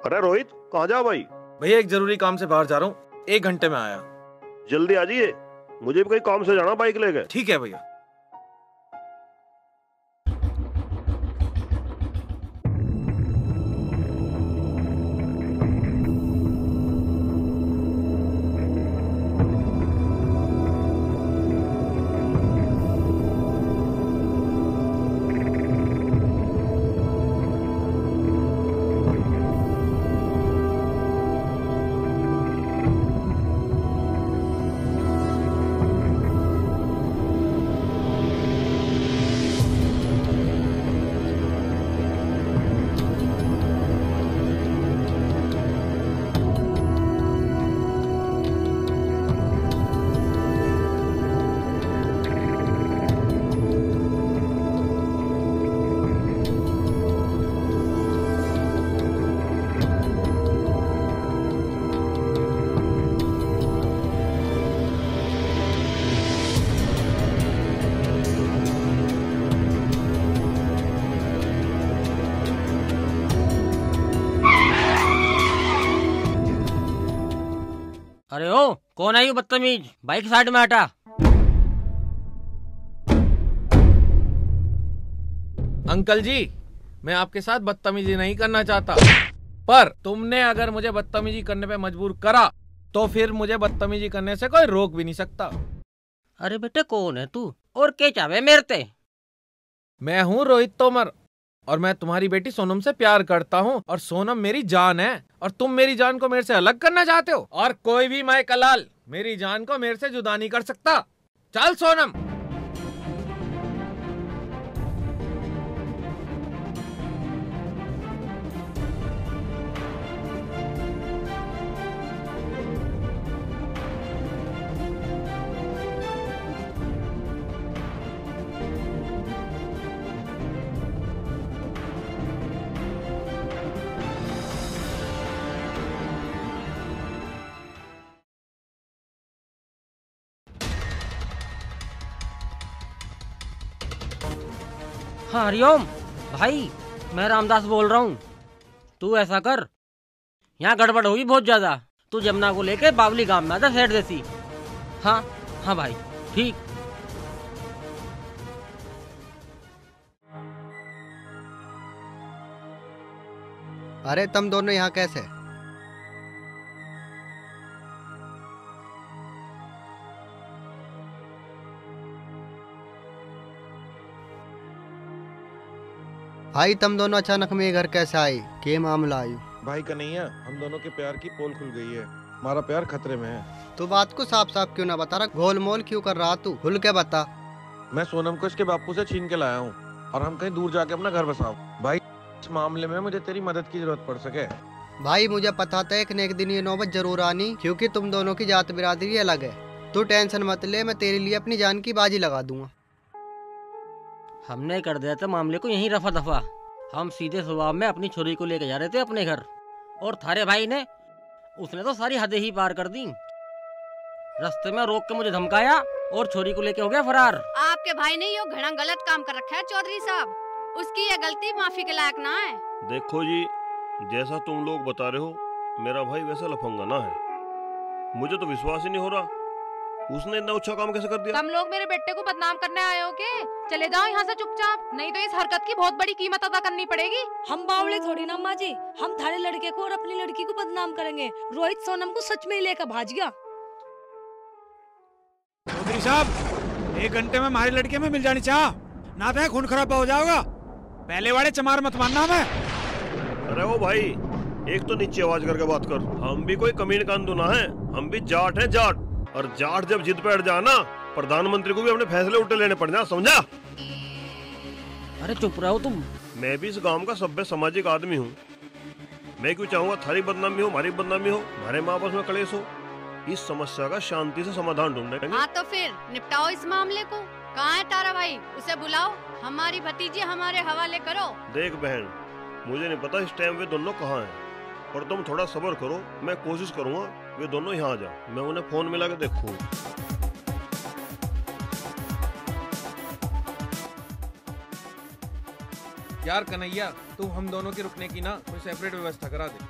अरे रोहित, कहाँ जा भाई? भैया एक जरूरी काम से बाहर जा रहा हूँ, 1 घंटे में आया। जल्दी आ जाइए, मुझे भी कहीं काम से जाना बाइक लेके। ठीक है भैया। अरे ओ, कौन है यू बदतमीज? बाइक साइड में हटा। अंकल जी, मैं आपके साथ बदतमीजी नहीं करना चाहता, पर तुमने अगर मुझे बदतमीजी करने पे मजबूर करा तो फिर मुझे बदतमीजी करने से कोई रोक भी नहीं सकता। अरे बेटे, कौन है तू और क्या चाहे मेरे ते? मैं हूँ रोहित तोमर और मैं तुम्हारी बेटी सोनम से प्यार करता हूँ और सोनम मेरी जान है और तुम मेरी जान को मेरे से अलग करना चाहते हो और कोई भी माय कलाल मेरी जान को मेरे से जुदा नहीं कर सकता। चल सोनम। हाँ हरिओम भाई, मैं रामदास बोल रहा हूँ। तू ऐसा कर, यहाँ गड़बड़ होगी बहुत ज्यादा। तू जमुना को लेके बावली गांव में आजा, सेठ देसी। हाँ हाँ भाई, ठीक। अरे तुम दोनों यहाँ कैसे? भाई तुम दोनों अचानक मेरे घर कैसे आए? क्या मामला आयु? भाई कन्हैया, हम दोनों के प्यार की पोल खुल गई है। हमारा प्यार खतरे में है। तू बात को साफ साफ क्यों ना बता रहा? गोल मोल क्यों कर रहा तू? खुल के बता। मैं सोनम को इसके बापू से छीन के लाया हूँ और हम कहीं दूर जाके अपना घर बसाओ। भाई इस मामले में मुझे तेरी मदद की जरूरत पड़ सके। भाई मुझे पता था एक न एक दिन ये नौबत जरूर आनी, क्योंकि तुम दोनों की जात बिरादरी अलग है। तू टेंशन मत ले, मैं तेरे लिए अपनी जान की बाजी लगा दूंगा। हमने कर दिया था मामले को यहीं रफा दफा। हम सीधे स्वभाव में अपनी छोरी को लेके जा रहे थे अपने घर, और थारे भाई ने उसने तो सारी हदें ही पार कर दी। रास्ते में रोक के मुझे धमकाया और छोरी को लेके हो गया फरार। आपके भाई ने यो घना गलत काम कर रखा है चौधरी साहब। उसकी ये गलती माफी के लायक ना है। देखो जी, जैसा तुम लोग बता रहे हो मेरा भाई वैसा लफंगा ना है। मुझे तो विश्वास ही नहीं हो रहा, उसने इतना अच्छा काम कैसे कर दिया? तुम लोग मेरे बेटे को बदनाम करने आए हो के? चले जाओ यहाँ से चुपचाप, नहीं तो इस हरकत की बहुत बड़ी कीमत अदा करनी पड़ेगी। हम बावले थोड़ी ना माँ जी, हम थारे लड़के को और अपनी लड़की को बदनाम करेंगे। रोहित सोनम को सच में ही लेकर भाज गया। चौधरी साहब, 1 घंटे में हमारी लड़की में मिल जानी चाह, ना तो खून खराबा हो जाएगा। पहले वाले चमार मत मानना हमें। अरे ओ भाई, एक तो नीचे आवाज करके बात कर। हम भी कोई कमीन कांदू ना है, हम भी जाट है जाट। और जाट जब जिद पे अड़ जाए ना, प्रधानमंत्री को भी अपने फैसले उल्टे लेने पड़ जाए, समझा? अरे चुप रहो तुम। मैं भी इस गांव का सभ्य सामाजिक आदमी हूँ। मैं क्यों चाहूंगा थारी बदनामी हो, हमारी बदनामी हो, हमारे माँ आपस में कलेश हो। इस समस्या का शांति से समाधान ढूंढने का। हाँ तो फिर निपटाओ इस मामले को। कहाँ है तारा भाई? उसे बुलाओ, हमारी भतीजी हमारे हवाले करो। देख बहन, मुझे नहीं पता इस टाइम वे दोनों कहाँ हैं, और तुम थोड़ा सब्र करो। मैं कोशिश करूंगा वे दोनों यहाँ आ जाओ। मैं उन्हें फोन मिला के देखूँ। यार कन्हैया, तू हम दोनों के रुकने की ना कोई सेपरेट व्यवस्था करा दे।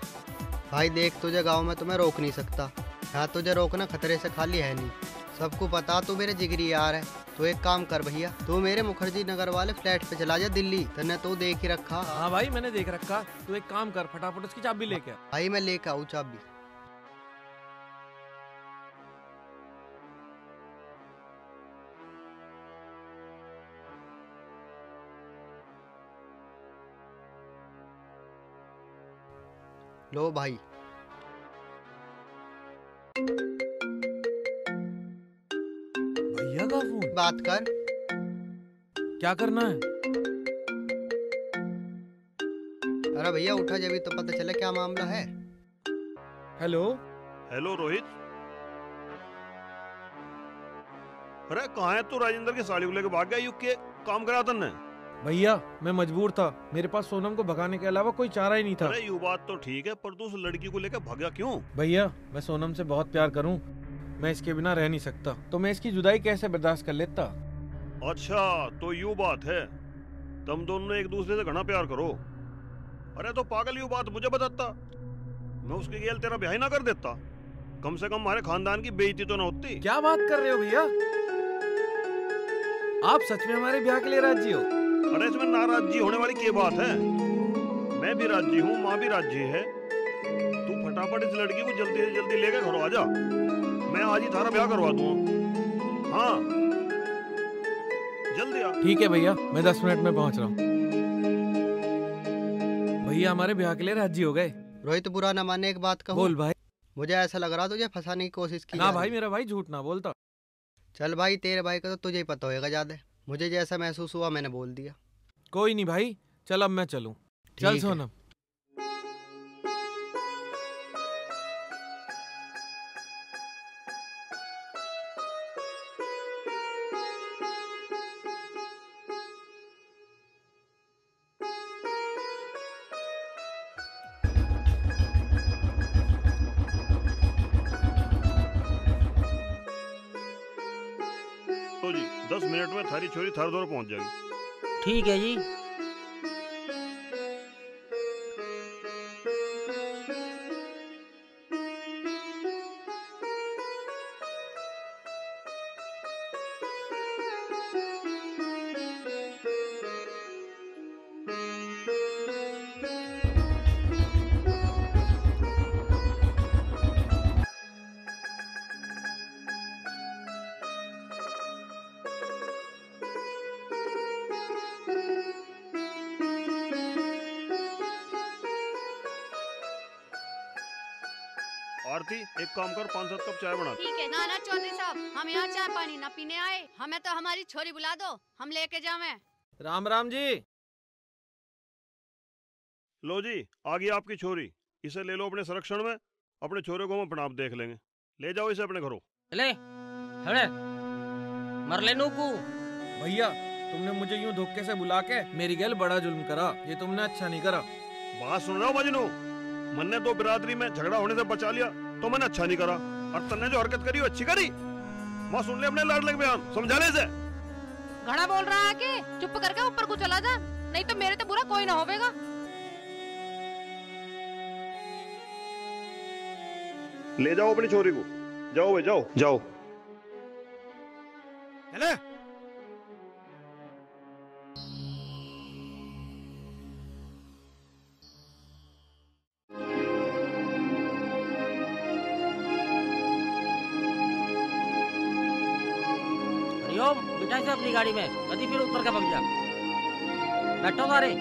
भाई देख, तुझे गांव में तुम्हें रोक नहीं सकता। यहाँ तुझे रोकना खतरे से खाली है नहीं। सबको पता तू मेरे जिगरी यार है। तो एक काम कर भैया, तू मेरे मुखर्जी नगर वाले फ्लैट पे चला जा दिल्ली। तने तो देख ही रखा। हाँ भाई, मैंने देख रखा। तू एक काम कर, फटाफट उसकी चाबी लेके आ। भाई मैं लेके आऊँ चाबी। लो भाई। भैया का फोन। बात कर। क्या करना है? अरे भैया उठा, जब तो पता चला क्या मामला है। हेलो। हेलो रोहित। अरे कहाँ है तू? राजेंद्र की साड़ी को लेकर भाग गया। यू के काम करा तन्ने? भैया मैं मजबूर था, मेरे पास सोनम को भगाने के अलावा कोई चारा ही नहीं था। अरे यू बात तो ठीक है, पर तू उस लड़की को लेकर भागा क्यों? भैया मैं सोनम से बहुत प्यार करूं, मैं इसके बिना रह नहीं सकता। तो मैं इसकी जुदाई कैसे बर्दाश्त कर लेता? अच्छा तो यू बात है, तुम दोनों एक दूसरे से घना प्यार करो। अरे तो पागल यू बात मुझे बताता, मैं उसके गेल तेरा ब्याह ही ना कर देता। कम से कम हमारे खानदान की बेइज्जती तो ना होती। क्या बात कर रहे हो भैया? आप सच में हमारे ब्याह के लिए राजी हो? अरे इसमें नाराजगी होने वाली क्या बात है? मैं भी राजी हूँ, माँ भी राजी है। तू फटाफट इस लड़की को जल्दी से जल्दी लेकर घर आ जा। मैं आज ही थारा ब्याह करवा दूंगा। हाँ जल्दी आ। ठीक है भैया, मैं 10 मिनट में पहुंच रहा हूँ। भैया हमारे ब्याह के लिए राजी हो गए। रोहित बुरा न माने, एक बात कहूँ। बोल भाई। मुझे ऐसा लग रहा तुझे फंसाने की कोशिश की ना जा भाई, रही। मेरा भाई झूठ ना बोलता। चल भाई, तेरे भाई का तो तुझे ही पता होगा ज्यादा। मुझे जैसा महसूस हुआ मैंने बोल दिया। कोई नहीं भाई, चल अब मैं चलूं। चल ठीक है। सोनम। तो जी 10 मिनट में थारी छोरी थार दौर पहुंच जाएगी। ठीक है जी। आरती एक काम कर, 5-7 कप चाय बना। ठीक है। ना ना चौधरी साहब, हम यहाँ चाय पानी ना पीने आए। हमें तो हमारी छोरी बुला दो, हम लेके जावे। राम राम जी। लो जी आ गई आपकी छोरी। इसे ले लो अपने संरक्षण में। अपने छोरे को हम अपना आप देख लेंगे। ले जाओ इसे अपने घरों। ले हड़े मर ले नूकू। भैया तुमने मुझे यूं धोखे से बुला के मेरी गैल बड़ा जुल्म करा, ये तुमने अच्छा नहीं करा। बात सुन रहे हो मजनू? मन ने तो बिरादरी में झगड़ा होने से बचा लिया, तो मैंने अच्छा नहीं करा। और तन्ने जो हरकत करी वो अच्छी करी। माँ सुन ले अपने लाडले के बयान, समझाने से। घड़ा बोल रहा है कि चुप करके ऊपर को चला जा, नहीं तो मेरे तो बुरा कोई ना होवेगा। ले जाओ अपनी छोरी को। जाओ भाई जाओ जाओ। चले। हरिओम बिठाई से अपनी गाड़ी में, कभी फिर उतर के भाग जा। बैठो सारे।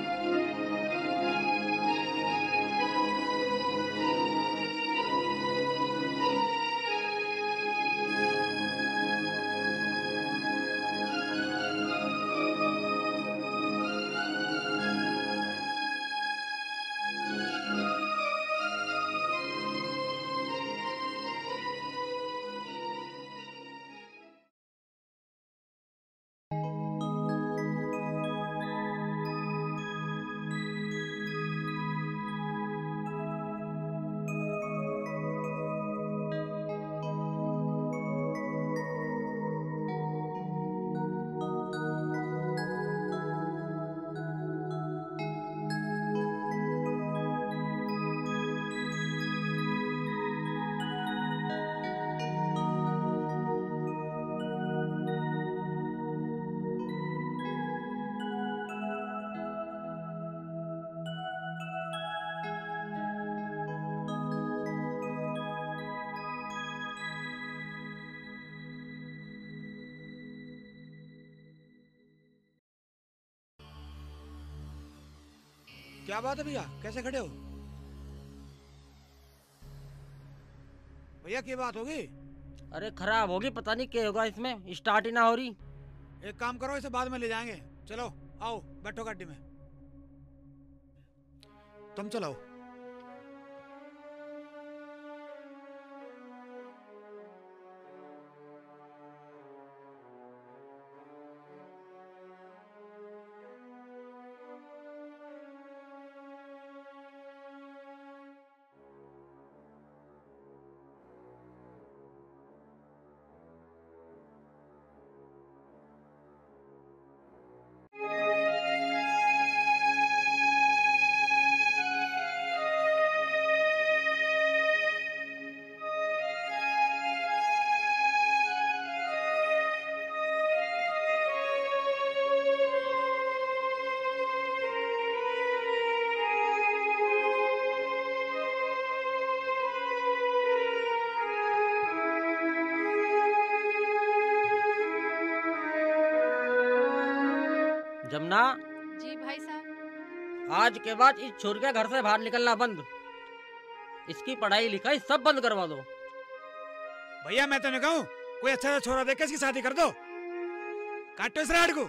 क्या बात है भैया, कैसे खड़े हो? भैया क्या बात होगी? अरे खराब होगी, पता नहीं क्या होगा इसमें, स्टार्ट ही ना हो रही। एक काम करो, इसे बाद में ले जाएंगे। चलो आओ बैठो गाड़ी में, तुम चलाओ। जमुना, जी भाई साहब। आज के बाद इस छोरी के घर से बाहर निकलना बंद। इसकी पढ़ाई लिखाई सब बंद करवा दो। भैया मैं तो नहीं कहूँ, कोई अच्छा सा छोरा देख के इसकी शादी कर दो। काटो इस राड को।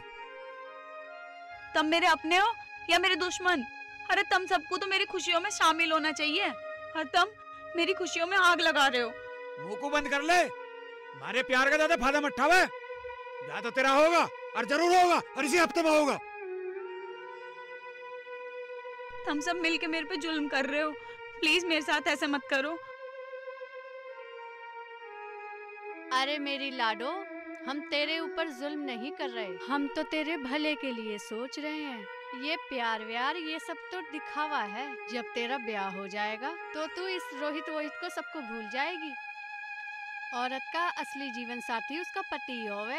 तुम मेरे अपने हो या मेरे दुश्मन? अरे तुम सबको तो मेरी खुशियों में शामिल होना चाहिए, और तुम मेरी खुशियों में आग लगा रहे हो। मुंह को बंद कर ले, हमारे प्यार का ज्यादा फायदा मत उठावे। ब्याह तो तेरा होगा और जरूर होगा, और इसी हफ्ते में होगा। तुम सब मिलके मेरे पे जुल्म कर रहे हो, प्लीज मेरे साथ ऐसा मत करो। अरे मेरी लाडो, हम तेरे ऊपर जुल्म नहीं कर रहे, हम तो तेरे भले के लिए सोच रहे हैं। ये प्यार व्यार ये सब तो दिखावा है। जब तेरा ब्याह हो जाएगा तो तू इस रोहित वोहित को सबको भूल जाएगी। औरत का असली जीवन साथी उसका पति होवे।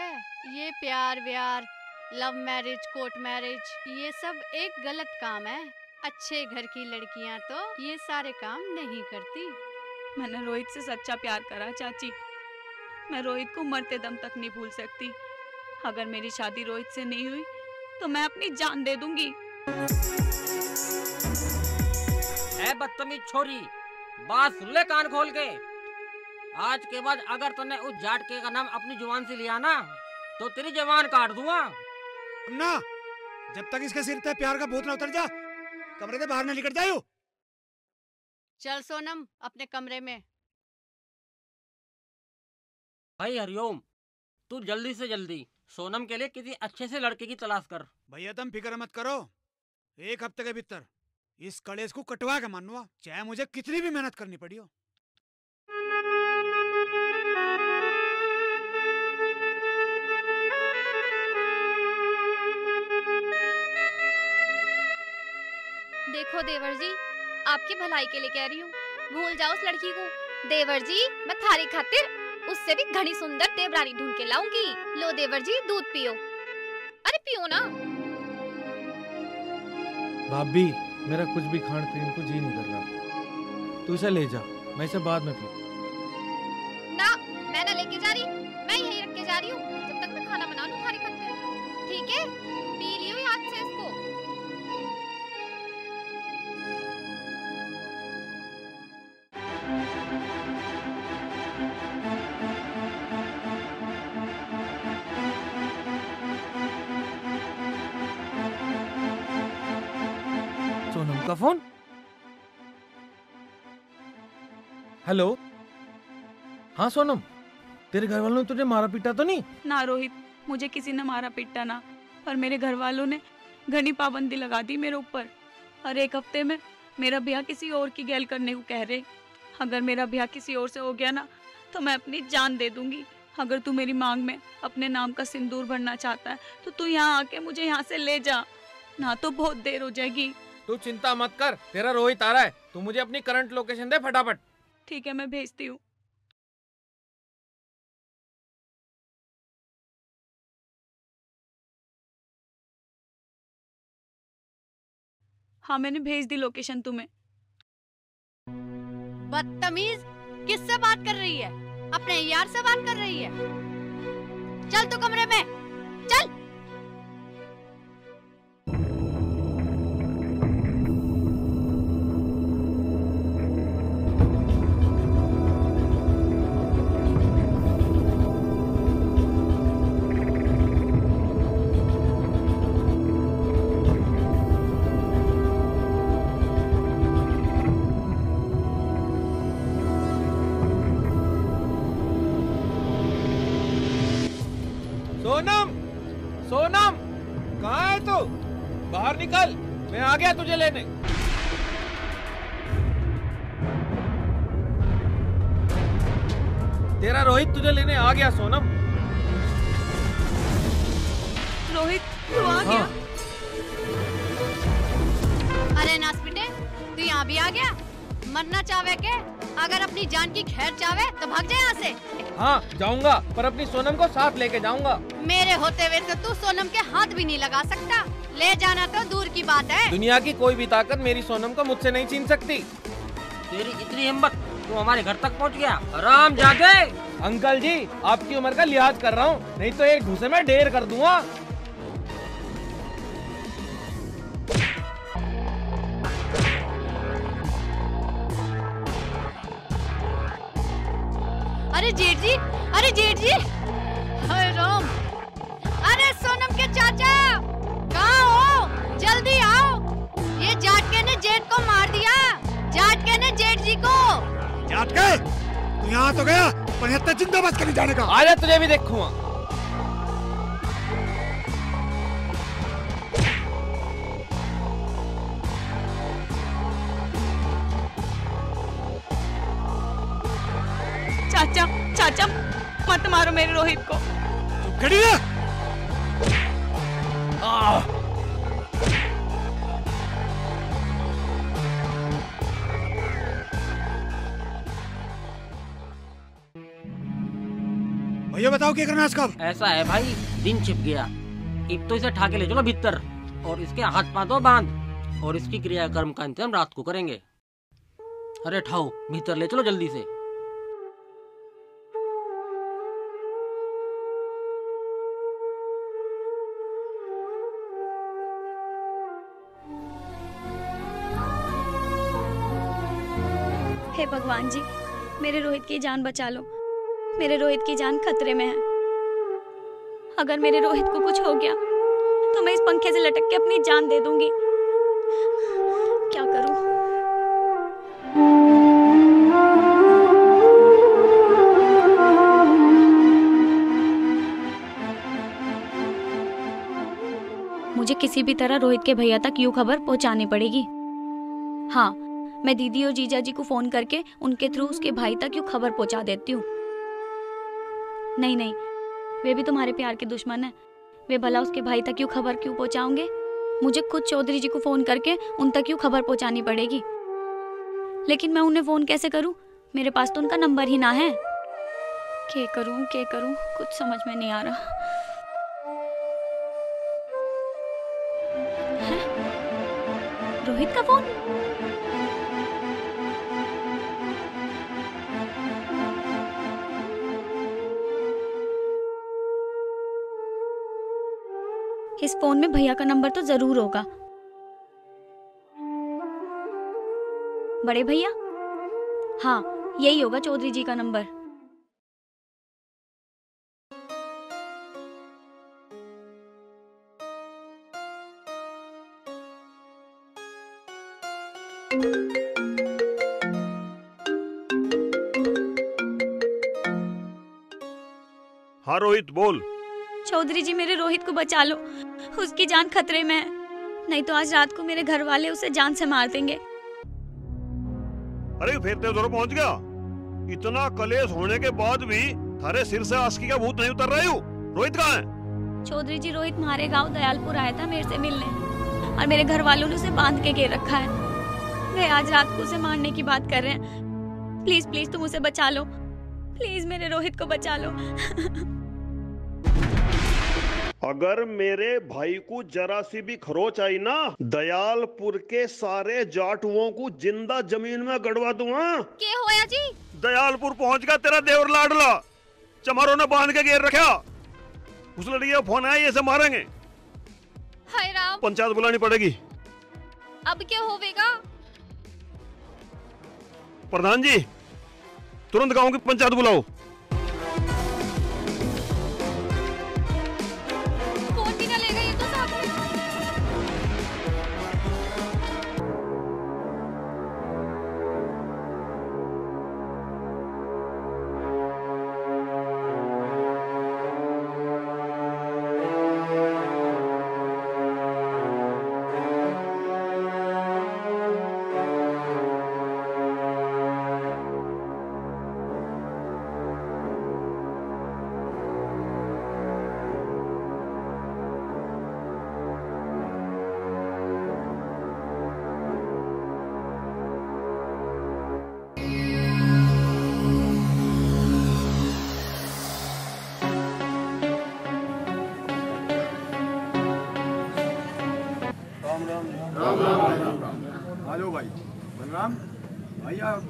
ये प्यार व्यार, लव मैरिज, कोर्ट मैरिज, ये सब एक गलत काम है। अच्छे घर की लड़कियां तो ये सारे काम नहीं करती। मैंने रोहित से सच्चा प्यार करा चाची, मैं रोहित को मरते दम तक नहीं भूल सकती। अगर मेरी शादी रोहित से नहीं हुई तो मैं अपनी जान दे दूंगी। ऐ बदतमीज छोरी, बात सुन ले कान खोल के। आज के बाद अगर तूने उस जाट के का नाम अपनी जुबान से लिया ना तो तेरी जवान काट दूंगा। ना, जब तक इसके सिर पे प्यार का भूत ना उतर जा, कमरे से बाहर न निकल जाओ। चल सोनम अपने कमरे में। भाई हरिओम, तू जल्दी से जल्दी सोनम के लिए किसी अच्छे से लड़के की तलाश कर। भैया तुम फिक्र मत करो, एक हफ्ते के भीतर इस कलेश को कटवा के मानूंगा, चाहे मुझे कितनी भी मेहनत करनी पड़ी हो। देखो देवर जी, आपकी भलाई के लिए कह रही हूँ, भूल जाओ उस लड़की को। देवर जी, मैं थारी खातिर उससे भी घनी सुंदर देवरानी ढूंढ के लाऊंगी। लो देवर जी, दूध पियो। अरे पियो ना। भाभी, मेरा कुछ भी खान पीन को जी नहीं कर रहा। तू इसे ले जा, मैं इसे बाद में पी। ना, मैं ना लेके जा रही, मैं यहीं रख के जा रही हूँ जब तक मैं खाना बना लूं थारी खातिर। ठीक है, पी लियो याद से इसको। सोनम का फोन। हेलो, हाँ सोनम, तेरे घर वालों ने तुझे मारा पीटा तो नहीं? ना रोहित, मुझे किसी ने मारा पीटा ना, पर मेरे घर वालों ने घनी पाबंदी लगा दी मेरे ऊपर। और एक हफ्ते में मेरा ब्याह किसी और की गैल करने को कह रहे। अगर मेरा ब्याह किसी और से हो गया ना तो मैं अपनी जान दे दूंगी। अगर तू मेरी मांग में अपने नाम का सिंदूर भरना चाहता है तो तू यहाँ आके मुझे यहाँ से ले जा, ना तो बहुत देर हो जाएगी। तू चिंता मत कर, तेरा रोहित आ रहा है। तू मुझे अपनी करंट लोकेशन दे फटाफट। ठीक है, मैं भेजती हूँ। हाँ, मैंने भेज दी लोकेशन तुम्हें। बदतमीज, किससे बात कर रही है? अपने यार से बात कर रही है। चल तू कमरे में, चल। सोनम, सोनम, कहाँ है तू? बाहर निकल, मैं आ गया तुझे लेने। तेरा रोहित तुझे लेने आ गया सोनम। रोहित तू आ गया? अरे नासपिटे, तू यहाँ भी आ गया? मरना चाहे के? अगर अपनी जान की खैर चाहे तो भाग जा यहाँ से। हाँ जाऊंगा, पर अपनी सोनम को साथ लेके जाऊंगा। मेरे होते हुए तो तू सोनम के हाथ भी नहीं लगा सकता। ले जाना तो दूर की बात है। दुनिया की कोई भी ताकत मेरी सोनम को मुझसे नहीं छीन सकती। तेरी इतनी हिम्मत, तू हमारे घर तक पहुंच गया? आराम जाके। अंकल जी, आपकी उम्र का लिहाज कर रहा हूँ, नहीं तो एक घूसे में ढेर कर दूंगा। अरे जेठ जी, अरे जेठ जी, हाय राम! अरे सोनम के चाचा, कहाँ हो? जल्दी आओ। ये जाटके ने जेठ को मार दिया। जाटके ने जेठ जी को। जाटके, तू यहाँ तो गया, पर इतना जिंदा बच के नहीं जाने का। आजा, तुझे भी देखूंगा। चाचा, चाचा, मत मारो मेरे रोहित को। चुप खड़ी रह। भैया बताओ क्या करना है इसका? ऐसा है भाई, दिन छिप गया। अब तो इसे ठाके ले चलो भीतर और इसके हाथ पांव बांध, और इसकी क्रियाकर्म का इंतजाम रात को करेंगे। अरे ठाओ, भीतर ले चलो जल्दी से। हे भगवान जी, मेरे रोहित की जान बचा लो। मेरे रोहित की जान खतरे में है। अगर मेरे रोहित को कुछ हो गया तो मैं इस पंखे से लटक के अपनी जान दे दूंगी। क्या करूं? मुझे किसी भी तरह रोहित के भैया तक यूं खबर पहुंचानी पड़ेगी। हाँ, मैं दीदी और जीजा जी को फोन करके उनके थ्रू उसके भाई तक यूं खबर पहुंचा देती हूँ। नहीं नहीं, वे भी तुम्हारे प्यार के दुश्मन हैं। वे भला उसके भाई तक यूं खबर क्यों पहुंचाओगे? मुझे खुद चौधरी जी को फोन करके उन तक यूं खबर पहुंचानी पड़ेगी। लेकिन मैं उन्हें फोन कैसे करूं? मेरे पास तो उनका नंबर ही ना है। क्या करूं, कुछ समझ में नहीं आ रहा। रोहित का फोन? इस फोन में भैया का नंबर तो जरूर होगा। बड़े भैया? हाँ, यही होगा चौधरी जी का नंबर। हाँ रोहित बोल। चौधरी जी, मेरे रोहित को बचा लो, उसकी जान खतरे में है। नहीं तो आज रात को मेरे घर वाले उसे जान से मार देंगे। अरे फिर तेरे जोर पहुंच गया। इतना कलेश होने के बाद भी थारे सिर से आस्की का भूत नहीं उतर रही हूँ। रोहित कहाँ है? चौधरी जी, रोहित हमारे गांव दयालपुर आया था मेरे से मिलने, और मेरे घर वालों ने उसे बांध के घेर रखा है। वे आज रात को उसे मारने की बात कर रहे हैं। प्लीज प्लीज तुम उसे बचा लो, प्लीज मेरे रोहित को बचा लो। अगर मेरे भाई को जरा सी भी खरोच आई ना, दयालपुर के सारे जाटुओं को जिंदा जमीन में गड़वा दूंगा। क्या होया जी? दयालपुर पहुंच गया तेरा देवर लाडला। चमारों ने बांध के घेर रखा। उस लड़की का फोन आया, ये से मारेंगे। हाय राम! पंचायत बुलानी पड़ेगी। अब क्या होवेगा? प्रधान जी, तुरंत गांव की पंचायत बुलाओ। फोन भी ना लेगा ये तो साहब।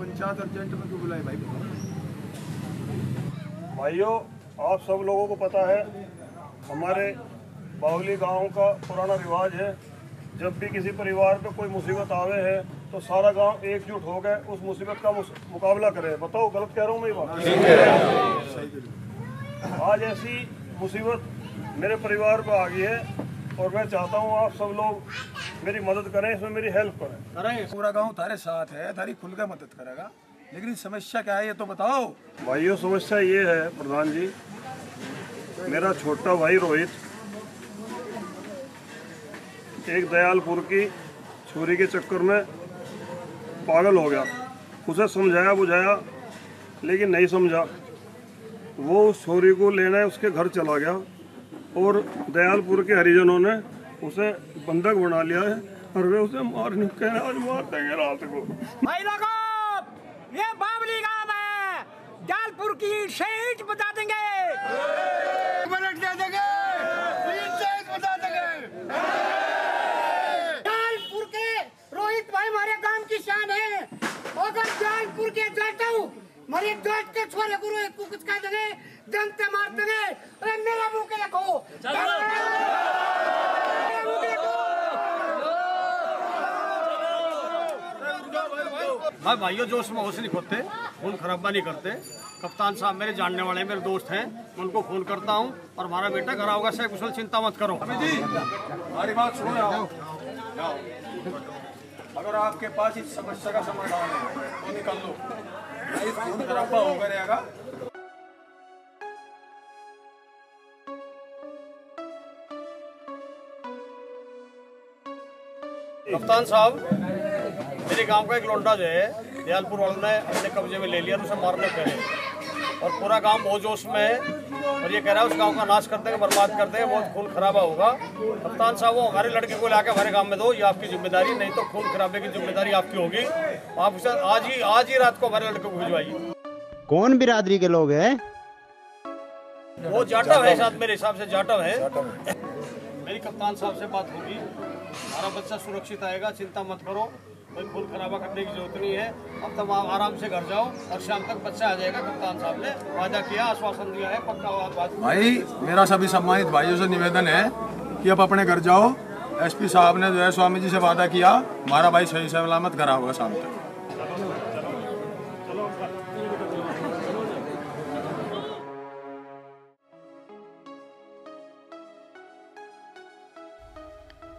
पंचायत अर्जेंट में क्यों बुलाए भाई? भाइयों, आप सब लोगों को पता है हमारे बावली गांव का पुराना रिवाज है, जब भी किसी परिवार पे कोई मुसीबत आवे है तो सारा गांव एकजुट हो गए उस मुसीबत का मुकाबला करे। बताओ गलत कह रहा हूँ मैं ये बात? आज ऐसी मुसीबत मेरे परिवार पे आ गई है और मैं चाहता हूँ आप सब लोग मेरी मदद करें, इसमें मेरी हेल्प करें। पूरा गांव तारे साथ है, तारी खुल के मदद करेगा, लेकिन समस्या क्या है ये तो बताओ। भाइयों, समस्या ये है प्रधान जी, मेरा छोटा भाई रोहित एक दयालपुर की छोरी के चक्कर में पागल हो गया। उसे समझाया बुझाया लेकिन नहीं समझा। वो उस छोरी को लेने उसके घर चला गया और दयालपुर के हरिजनों ने उसे बंधक बना लिया है और वे उसे मारने कहने आज मार देंगे रात को। भाई लोगों, ये बावली गांव है, दयालपुर की शहीद बता देंगे, मिनट दे देंगे, शहीद बता देंगे। दयालपुर के रोहित भाई हमारे गांव की शान है। अगर दयालपुर के जाता हूँ मेरे दोस्त के छोरे को रोहित को कुछ कह देंगे, जनता मार देंगे। अरे मेरा मुंह के रखो, भाई भाइयों, जोश में होश नहीं खोते, खून खराबा नहीं करते। कप्तान साहब मेरे जानने वाले मेरे दोस्त हैं, उनको फोन करता हूँ और हमारा बेटा घर आओगा। सही कुशल, चिंता मत करो। हमारी बात सुनो, जाओ। अगर आपके पास इस समस्या का समाधान है तो निकल लो, नहीं खून खराबा होगा रहेगा। कप्तान साहब, मेरे गांव का एक लौंडा जो है दयालपुर वालों ने अपने कब्जे में ले लिया, उसे मारने पहले, और पूरा गांव बहुत जोश में है और ये कह रहा है उस गांव का नाश कर देंगे, बर्बाद कर देंगे, बहुत खून खराबा होगा। कप्तान साहब, वो हमारे लड़के को लाके हमारे गांव में दो, ये आपकी जिम्मेदारी, नहीं तो खून खराबे की जिम्मेदारी आपकी होगी। आप उसे आज ही रात को हमारे लड़के को भिजवाइए। कौन बिरादरी के लोग हैं? वो जाटव है, साथ मेरे हिसाब से जाटव है। मेरी कप्तान साहब से बात होगी, हमारा बच्चा सुरक्षित आएगा, चिंता मत करो, कोई खून खराबा करने की जरूरत नहीं है। अब तुम आराम से घर जाओ और शाम तक बच्चा आ जाएगा। कप्तान साहब ने वादा किया, आश्वासन दिया है, पक्का बात। भाई, मेरा सभी सम्मानित भाइयों से निवेदन है कि अब अपने घर जाओ। एसपी साहब ने जो है स्वामी जी से वादा किया, हमारा भाई सही सलामत घर आओगा शाम तक।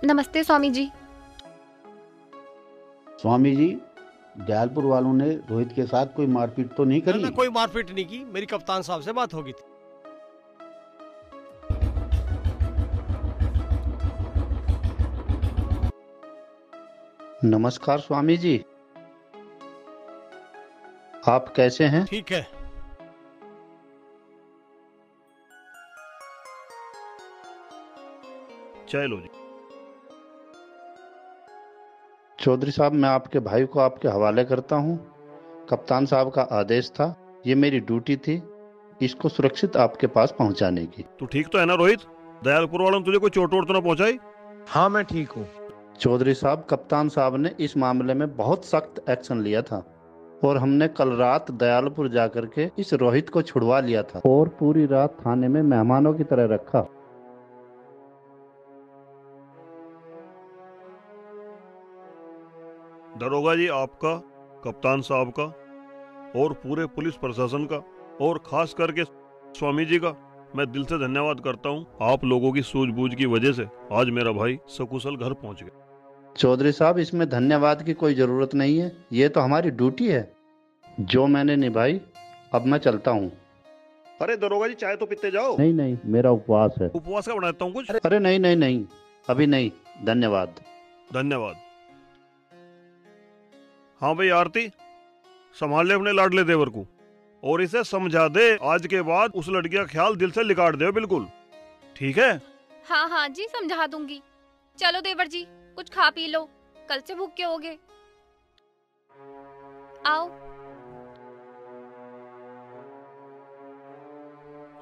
नमस्ते स्वामी जी। स्वामी जी, दयालपुर वालों ने रोहित के साथ कोई मारपीट तो नहीं करी? ना, कोई मारपीट नहीं की, मेरी कप्तान साहब से बात होगी थी। नमस्कार स्वामी जी, आप कैसे हैं? ठीक है। चलो जी। चौधरी साहब, मैं आपके भाई को आपके हवाले करता हूँ। कप्तान साहब का आदेश था, ये मेरी ड्यूटी थी इसको सुरक्षित आपके पास पहुँचाने की। तू ठीक तो है ना रोहित? दयालपुर वालों ने तुझे कोई चोट वोट तो ना पहुंचाई? हाँ, मैं ठीक हूँ। चौधरी साहब, कप्तान साहब ने इस मामले में बहुत सख्त एक्शन लिया था और हमने कल रात दयालपुर जाकर के इस रोहित को छुड़वा लिया था और पूरी रात थाने में मेहमानों की तरह रखा। दरोगा जी, आपका, कप्तान साहब का और पूरे पुलिस प्रशासन का और खास करके स्वामी जी का मैं दिल से धन्यवाद करता हूँ। आप लोगों की सूझबूझ की वजह से आज मेरा भाई सकुशल घर पहुँच गया। चौधरी साहब, इसमें धन्यवाद की कोई जरूरत नहीं है, ये तो हमारी ड्यूटी है जो मैंने निभाई। अब मैं चलता हूँ। अरे दरोगा जी, चाय तो पीते जाओ। नहीं नहीं, मेरा उपवास है। उपवास का बनाता हूँ कुछ? अरे नहीं नहीं नहीं, अभी नहीं, धन्यवाद। धन्यवाद। हाँ भाई आरती, संभाल ले अपने लाडले देवर को और इसे समझा दे आज के बाद उस लड़की का ख्याल दिल से निकाल दे, बिल्कुल ठीक है? हाँ हाँ जी, समझा दूंगी। चलो देवर जी, कुछ खा पी लो, कल से भूखे होगे। आओ।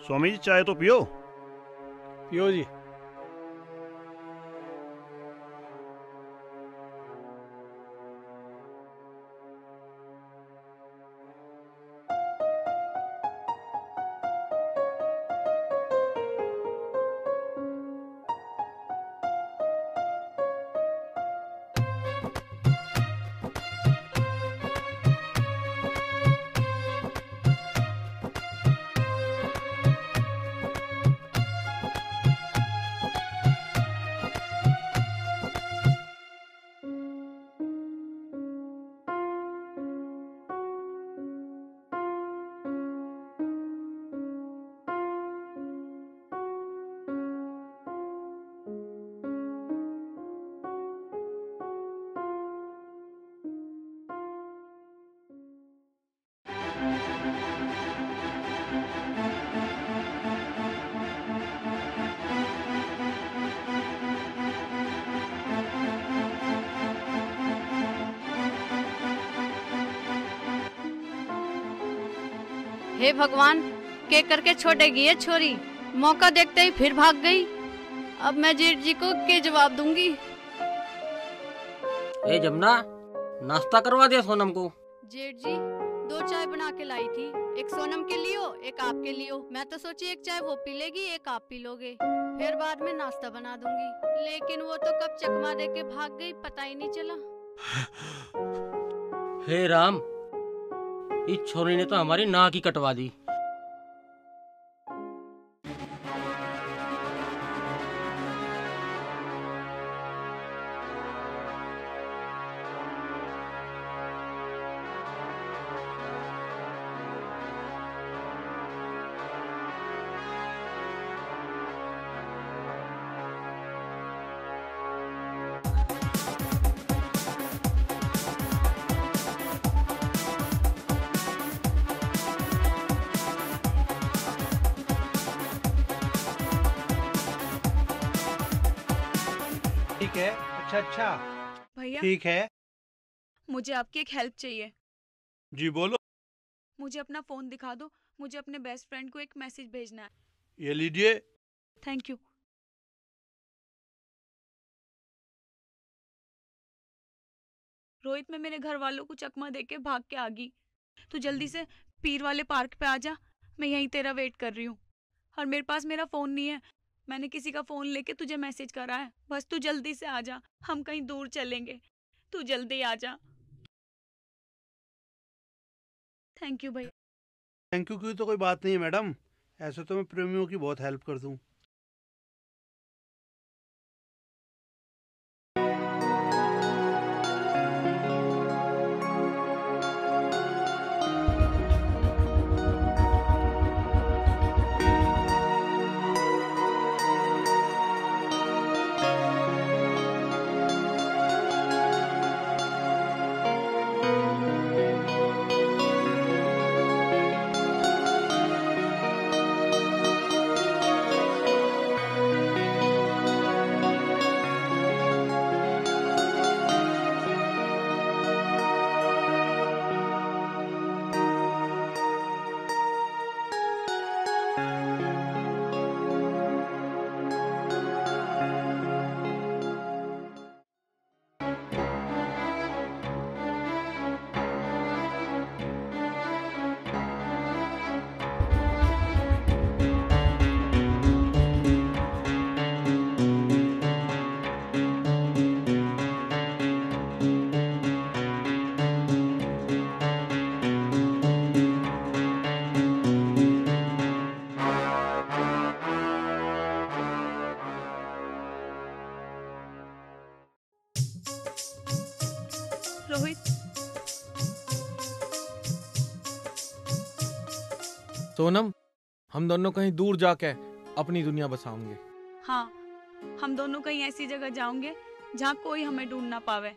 स्वामी जी, चाय तो पियो। पियो जी। हे भगवान, के करके छोड़ेगी ये छोरी। मौका देखते ही फिर भाग गई। अब मैं जेठ जी को के जवाब दूंगी। ए जमुना, नाश्ता करवा दिया सोनम को। जेठ जी 2 चाय बना के लाई थी, एक सोनम के लियो, एक आपके लियो। मैं तो सोची एक चाय वो पी लेगी, एक आप पी लोगे, फिर बाद में नाश्ता बना दूंगी। लेकिन वो तो कब चकमा दे के भाग गई, पता ही नहीं चला। हे राम, इस छोरी ने तो हमारी नाक ही कटवा दी। ठीक है, अच्छा भैया ठीक है। मुझे आपकी एक हेल्प चाहिए। जी बोलो। मुझे अपना फोन दिखा दो, मुझे अपने बेस्ट फ्रेंड को एक मैसेज भेजना है। ये लीजिए। Thank you. रोहित, मैं मेरे घर वालों को चकमा देके भाग के आ गई। तू जल्दी से पीर वाले पार्क पे आ जा, मैं यहीं तेरा वेट कर रही हूँ। और मेरे पास मेरा फोन नहीं है, मैंने किसी का फोन लेके तुझे मैसेज करा है। बस तू जल्दी से आ जा, हम कहीं दूर चलेंगे, तू जल्दी आ जा। थैंक यू भैया। थैंक यू की तो कोई बात नहीं है मैडम, ऐसे तो मैं प्रेमियों की बहुत हेल्प कर दूं। रोहित, सोनम, हम दोनों कहीं दूर जाके अपनी दुनिया बसाएंगे। हाँ, हम दोनों कहीं ऐसी जगह जाओगे जहाँ कोई हमें ढूंढ ना पावे।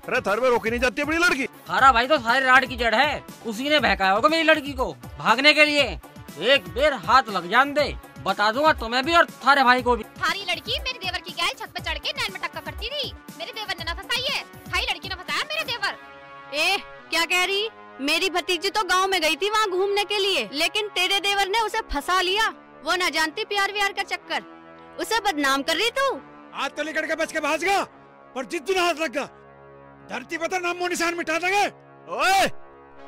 अरे थारे में रोकी नहीं जाती अपनी लड़की? थारा भाई तो सारे राड की जड़ है, उसी ने बहकाया होगा मेरी लड़की को भागने के लिए। एक बेर हाथ लग जान दे, बता दूंगा तुम्हें भी और थारे भाई को भी। थारी लड़की मेरे देवर की क्या है, छत पे चढ़ के नैन में टक्का करती थी। मेरे देवर ने ना फंसाई है, थारी लड़की ने फंसाया मेरे देवर। क्या कह रही? मेरी भतीजी तो गांव में गई थी वहाँ घूमने के लिए, लेकिन तेरे देवर ने उसे फंसा लिया। वो न जानती प्यार व्यार का चक्कर, उसे बदनाम कर रही तू। हाथ तो लेकर के बच के भाग गया, पर जिस दिन हाथ लग गया धरती पर नामो निशान मिटा देंगे। ओए,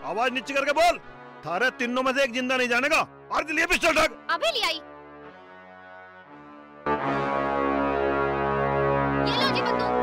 आवाज नीचे करके बोल, थारे तीनों में से एक जिंदा नहीं जानेगा। और लिए पिस्टल ढक। अभी ले आई। ये लो जी बंदूक।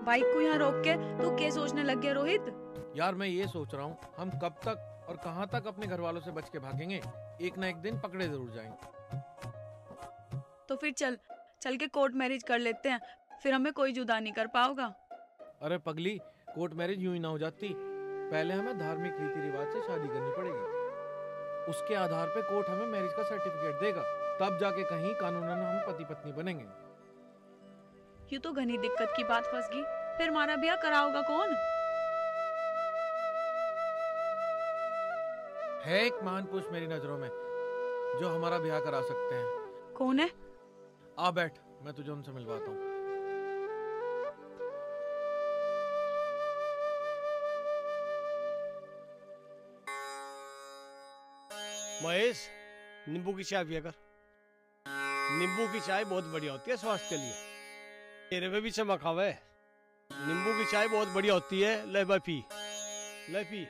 बाइक को यहाँ रोक के तू क्या सोचने लग गया रोहित? यार मैं ये सोच रहा हूँ, हम कब तक और कहाँ तक अपने घर वालों से बच के भागेंगे? एक ना एक दिन पकड़े जरूर जाएंगे। तो फिर चल के कोर्ट मैरिज कर लेते हैं, फिर हमें कोई जुदा नहीं कर पाओगा। अरे पगली, कोर्ट मैरिज यूं ही ना हो जाती। पहले हमें धार्मिक रीति रिवाज से शादी करनी पड़ेगी, उसके आधार पे कोर्ट हमें मैरिज का सर्टिफिकेट देगा, तब जाके कहीं कानूनन हम पति पत्नी बनेंगे। यूं तो घनी दिक्कत की बात फंस गई, फिर हमारा ब्याह कराओगा कौन? है एक महान पुरुष मेरी नजरों में जो हमारा ब्याह करा सकते हैं। कौन है? आ बैठ, मैं तुझे उनसे मिलवाता हूँ। महेश, नींबू की चाय पिया कर। नींबू की चाय बहुत बढ़िया होती है स्वास्थ्य के लिए। तेरे में भी चमक आवे। नींबू की चाय बहुत बढ़िया होती है, ले भाई पी, ले पी।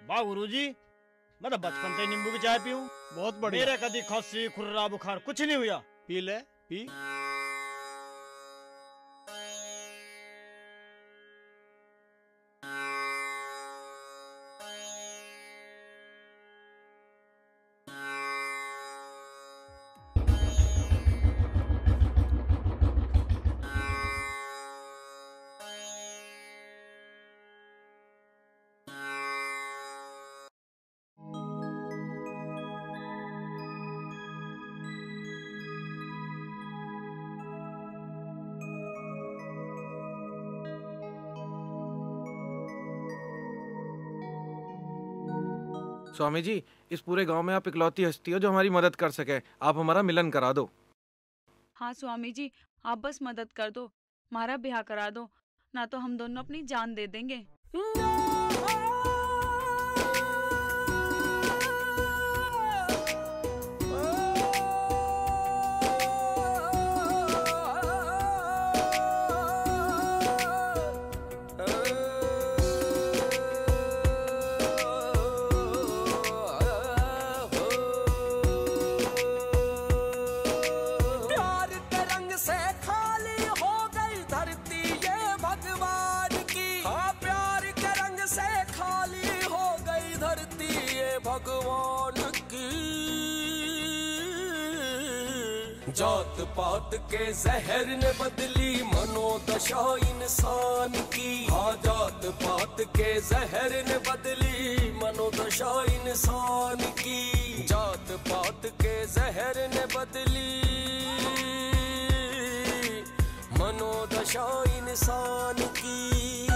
वाह गुरुजी, मैं तो बचपन से नींबू की चाय पीऊं। बहुत बढ़िया। मेरे कभी खांसी खुर्रा बुखार कुछ नहीं हुआ। पी ले, पी। स्वामी जी, इस पूरे गांव में आप इकलौती हस्ती हो जो हमारी मदद कर सके। आप हमारा मिलन करा दो। हाँ स्वामी जी, आप बस मदद कर दो, हमारा ब्याह करा दो, ना तो हम दोनों अपनी जान दे देंगे। जात पात के जहर ने बदली मनोदशा इंसान की। हाँ, जात पात के जहर ने बदली मनोदशा इंसान की। मनोदशा इंसान की।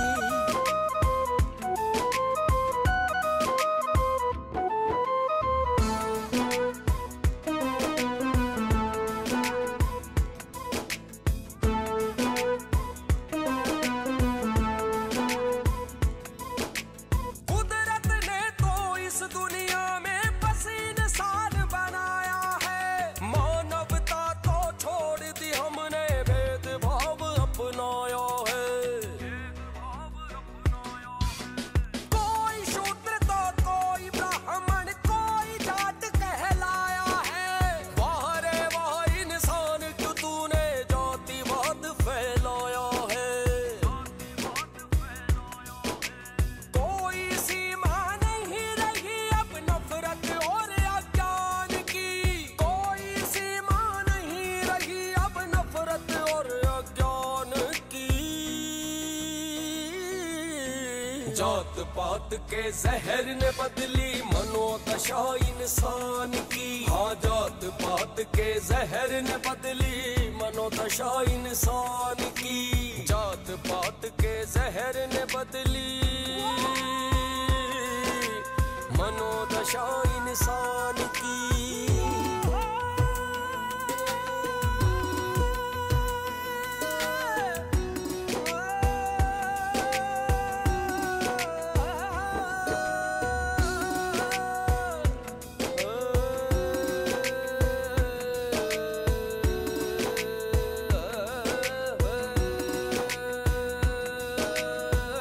कुदरत ने तो इस दुनिया में बस इंसान बनाया है, मानवता तो छोड़ दी हमने, भेदभाव अपनाया है। कोई शूद्र तो कोई ब्राह्मण, कोई जात कहलाया है, वाह रे वाह इंसान क्यों तूने जातिवाद फैलाया है। कोई सीमा नहीं रही अब नफरत और अज्ञान की, कोई सीमा नहीं रही अब नफरत और अज्ञान की। जात पात के जहर ने बदली मनोदशा इंसान की। हाँ, जात पात के जहर ने बदली मनोदशा इंसान की। जात पात के जहर ने बदली मनोदशा इंसान की।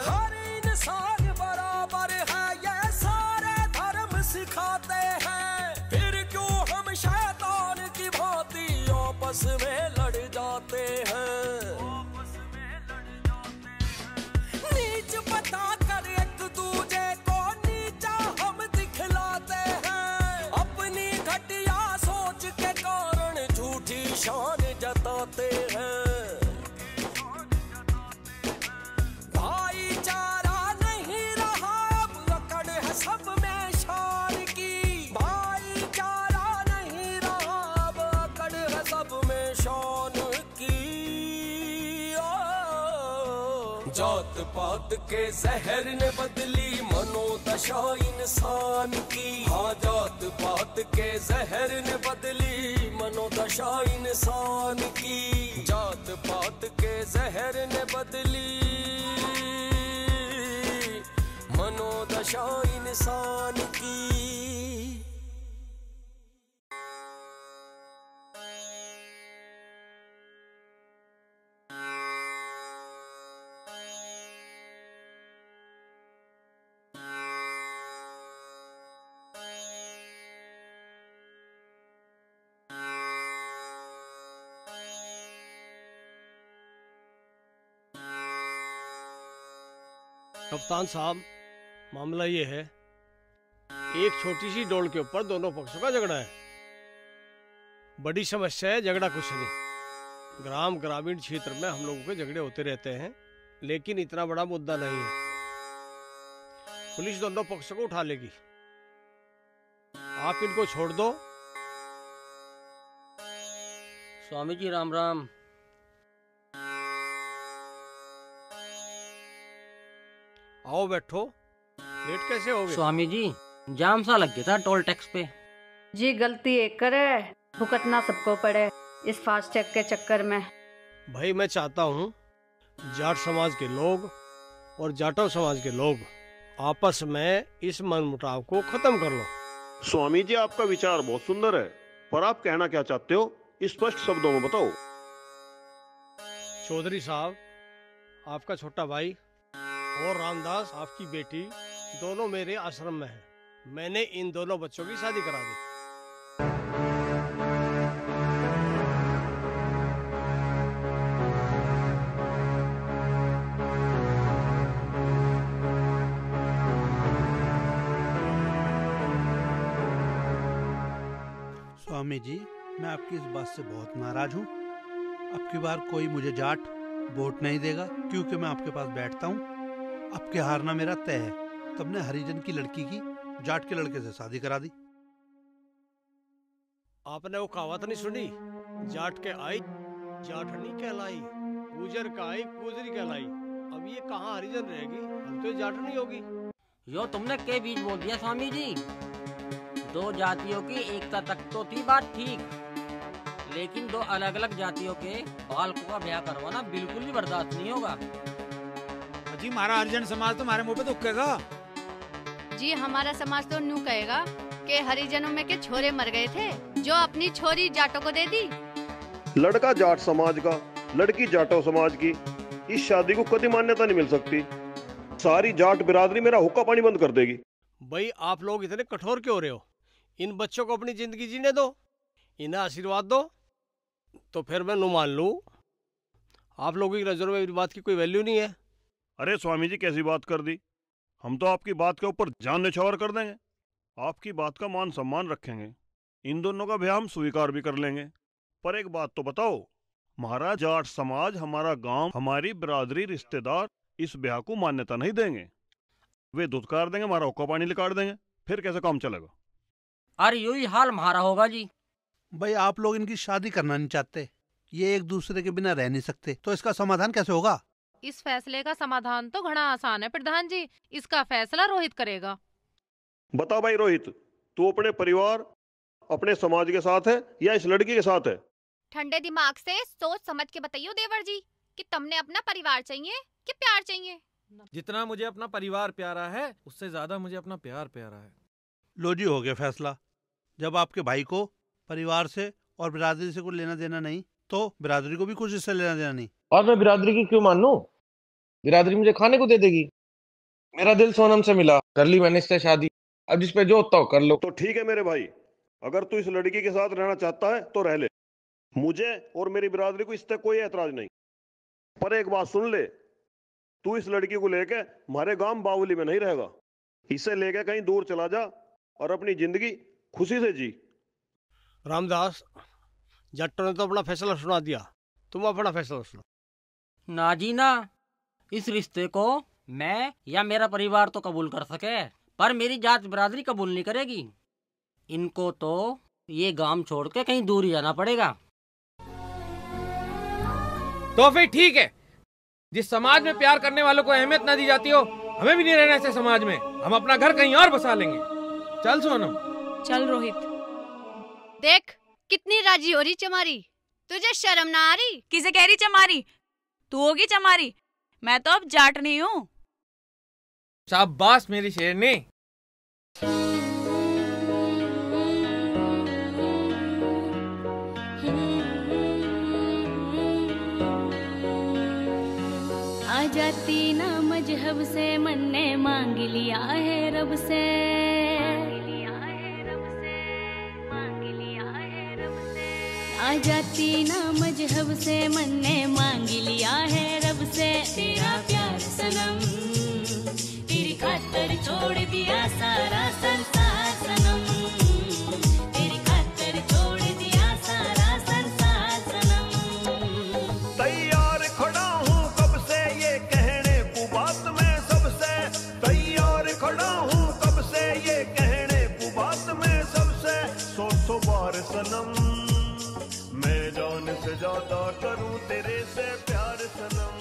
हर इंसान बराबर है ये सारे धर्म सिखाते हैं, फिर क्यों हम शैतान की भांति आपस में लड़ जाते हैं। नीच बताकर एक दूजे को नीचा हम दिखलाते हैं, अपनी घटिया सोच के कारण झूठी शान जताते हैं। भाईचारा नहीं रहा अब अकड़ है सब में शान की। भाईचारा नहीं रहा अब अकड़ है सब में शान की। जात पात के जहर ने बदली मनोदशा इंसान की। हाँ, जात पात के जहर ने बदली मनोदशा इंसान की। जात पात के जहर ने बदली मनोदशा इंसान की। कप्तान साहब, मामला ये है, एक छोटी सी डोल के ऊपर दोनों पक्षों का झगड़ा है। बड़ी समस्या है, झगड़ा कुछ नहीं। ग्रामीण क्षेत्र में हम लोगों के झगड़े होते रहते हैं, लेकिन इतना बड़ा मुद्दा नहीं है। पुलिस दोनों पक्षों को उठा लेगी, आप इनको छोड़ दो। स्वामी जी राम राम। आओ बैठो। लेट कैसे हो गए? स्वामी जी, जाम सा लग गया था टोल टैक्स पे। जी गलती एक करे, भुगतना सबको पड़े इस फास्टैग के चक्कर में। भाई मैं चाहता हूँ जाट समाज के लोग और जाटव समाज के लोग आपस में इस मनमुटाव को खत्म कर लो। स्वामी जी, आपका विचार बहुत सुंदर है, पर आप कहना क्या चाहते हो स्पष्ट शब्दों में बताओ। चौधरी साहब, आपका छोटा भाई और रामदास आपकी बेटी दोनों मेरे आश्रम में हैं। मैंने इन दोनों बच्चों की शादी करा दी। स्वामी जी, मैं आपकी इस बात से बहुत नाराज हूँ। अब की बार कोई मुझे जाट वोट नहीं देगा, क्योंकि मैं आपके पास बैठता हूँ। आपके हारना मेरा तय है। तुमने हरिजन की लड़की की जाट के लड़के से शादी करा दी। आपने वो कहावत नहीं सुनी, जाट के आई जाटनी कहलाई। गुजर का एक गुजरी कहलाई। अब ये कहाँ हरिजन रहेगी? अब तो जाट नहीं होगी। यो तुमने के बीच बोल दिया स्वामी जी। दो जातियों की एकता तक तो थी बात ठीक, लेकिन दो अलग अलग जातियों के बालकों का ब्याह करवाना बिल्कुल भी बर्दाश्त नहीं होगा। जी हमारा हरिजन समाज तो हमारे मुंह पे थूकेगा। जी हमारा समाज तो न्यू कहेगा कि हरिजनों में के छोरे मर गए थे जो अपनी छोरी जाटों को दे दी। लड़का जाट समाज का, लड़की जाटो समाज की, इस शादी को कभी मान्यता नहीं मिल सकती। सारी जाट बिरादरी मेरा हुक्का पानी बंद कर देगी। भाई आप लोग इतने कठोर क्यों हो रहे हो? इन बच्चों को अपनी जिंदगी जीने दो, इन्हें आशीर्वाद दो, तो फिर मैं मान लूं। आप लोगों की नजरों में मेरी बात की कोई वैल्यू नहीं है। अरे स्वामी जी कैसी बात कर दी? हम तो आपकी बात के ऊपर जान न्यौछावर कर देंगे। आपकी बात का मान सम्मान रखेंगे। इन दोनों का ब्याह हम स्वीकार भी कर लेंगे। पर एक बात तो बताओ, हमारा जाट समाज, हमारा गांव, हमारी बिरादरी, रिश्तेदार इस ब्याह को मान्यता नहीं देंगे। वे धुतकार देंगे, हमारा हुक्का पानी निकाल देंगे। फिर कैसे काम चलेगा? अरे यही हाल हमारा होगा जी। भाई आप लोग इनकी शादी करना नहीं चाहते, ये एक दूसरे के बिना रह नहीं सकते, तो इसका समाधान कैसे होगा? इस फैसले का समाधान तो घना आसान है प्रधान जी। इसका फैसला रोहित करेगा। बता भाई रोहित, तू अपने परिवार, अपने समाज के साथ है या इस लड़की के साथ है? ठंडे दिमाग से सोच समझ के बताइयो देवर जी कि तुमने अपना परिवार चाहिए कि प्यार चाहिए। जितना मुझे अपना परिवार प्यारा है उससे ज्यादा मुझे अपना प्यार प्यारा है। लो जी, हो गया फैसला। जब आपके भाई को परिवार से और बिरादरी से कुछ लेना देना नहीं, तो बिरादरी को भी कुछ इससे लेना देना नहीं। और मैं बिरादरी की क्यों मानूं? बिरादरी मुझे खाने को दे देगी। मेरा दिल सोनम से मिला, कर ली मैंने इससे शादी। अब जिस पे जो होता हो कर लो। तो ठीक है मेरे भाई, अगर तू इस लड़की के साथ रहना चाहता है तो रह ले। मुझे और मेरी बिरादरी को इससे कोई एतराज नहीं। पर एक बात सुन ले, तू इस लड़की को लेके हमारे गांव बावली में नहीं रहेगा। इसे लेके कहीं दूर चला जा और अपनी जिंदगी खुशी से जी। रामदास, जट्टों ने तो अपना फैसला सुना दिया, तुम अपना फैसला सुनो। ना जी ना, इस रिश्ते को मैं या मेरा परिवार तो कबूल कर सके, पर मेरी जात बिरादरी कबूल नहीं करेगी। इनको तो ये गांव छोड़ के कहीं दूर ही जाना पड़ेगा। तो फिर ठीक है, जिस समाज में प्यार करने वालों को अहमियत ना दी जाती हो, हमें भी नहीं रहना ऐसे समाज में। हम अपना घर कहीं और बसा लेंगे। चल सोनम। चल रोहित। देख कितनी राजी हो रही चमारी, तुझे शर्म ना आ रही? किसे कह रही चमारी? तू होगी चमारी, मैं तो अब जाट नहीं हूँ। शाबाश मेरी शेरनी। आ जाती ना मजहब से, मन ने मांग लिया है रब से। आ जाती ना मजहब से, मन ने मांग लिया है रब से। तेरा प्यार सनम, तेरी खातर छोड़ दिया सारा संसार सनम। तेरी खातर छोड़ दिया सारा संसार सनम। तैयार खड़ा हूँ कब से ये कहने को बात में सबसे। तैयार खड़ा हूँ कब से ये कहने को बात में सबसे। सौ बार सनम, मैं जान से ज्यादा करूं तेरे से प्यार सनम।